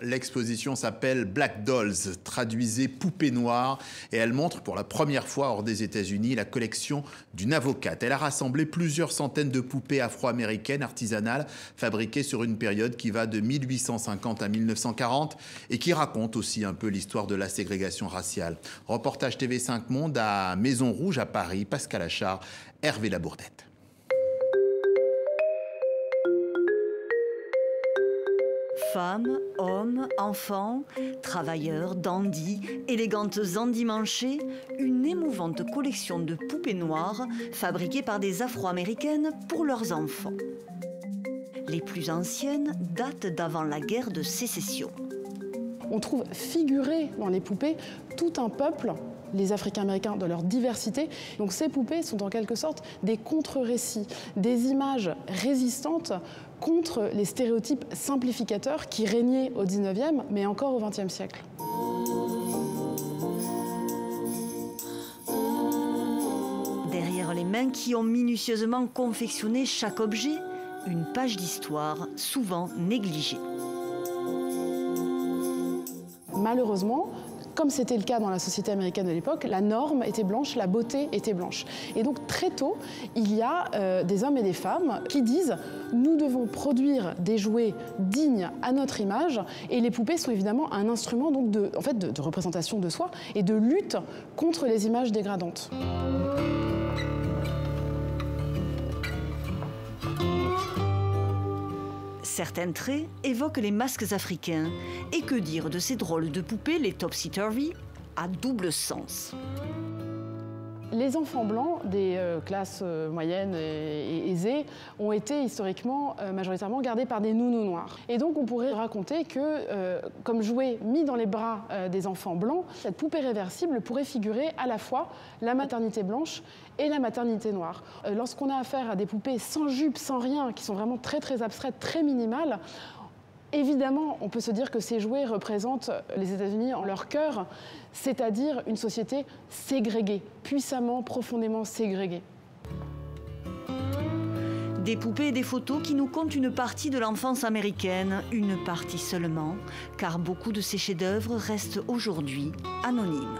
L'exposition s'appelle Black Dolls, traduisez poupées noires, et elle montre pour la première fois hors des États-Unis la collection d'une avocate. Elle a rassemblé plusieurs centaines de poupées afro-américaines artisanales fabriquées sur une période qui va de 1850 à 1940 et qui raconte aussi un peu l'histoire de la ségrégation raciale. Reportage TV5 Monde à Maison Rouge à Paris, Pascal Achard, Hervé Labourdette. Femmes, hommes, enfants, travailleurs, dandys, élégantes endimanchées, une émouvante collection de poupées noires fabriquées par des Afro-Américaines pour leurs enfants. Les plus anciennes datent d'avant la guerre de sécession. On trouve figuré dans les poupées tout un peuple, les Africains-Américains, dans leur diversité. Donc ces poupées sont en quelque sorte des contre-récits, des images résistantes contre les stéréotypes simplificateurs qui régnaient au XIXe, mais encore au XXe siècle. Derrière les mains qui ont minutieusement confectionné chaque objet, une page d'histoire souvent négligée. Malheureusement, comme c'était le cas dans la société américaine de l'époque, la norme était blanche, la beauté était blanche. Et donc très tôt, il y a des hommes et des femmes qui disent « nous devons produire des jouets dignes à notre image » et les poupées sont évidemment un instrument donc de représentation de soi et de lutte contre les images dégradantes. Certains traits évoquent les masques africains. Et que dire de ces drôles de poupées, les topsy-turvy, à double sens? Les enfants blancs des classes moyennes et aisées ont été historiquement majoritairement gardés par des nounous noirs. Et donc on pourrait raconter que, comme jouet mis dans les bras des enfants blancs, cette poupée réversible pourrait figurer à la fois la maternité blanche et la maternité noire. Lorsqu'on a affaire à des poupées sans jupe, sans rien, qui sont vraiment très très abstraites, très minimales, évidemment, on peut se dire que ces jouets représentent les États-Unis en leur cœur, c'est-à-dire une société ségrégée, puissamment, profondément ségrégée. Des poupées et des photos qui nous content une partie de l'enfance américaine, une partie seulement, car beaucoup de ces chefs-d'œuvre restent aujourd'hui anonymes.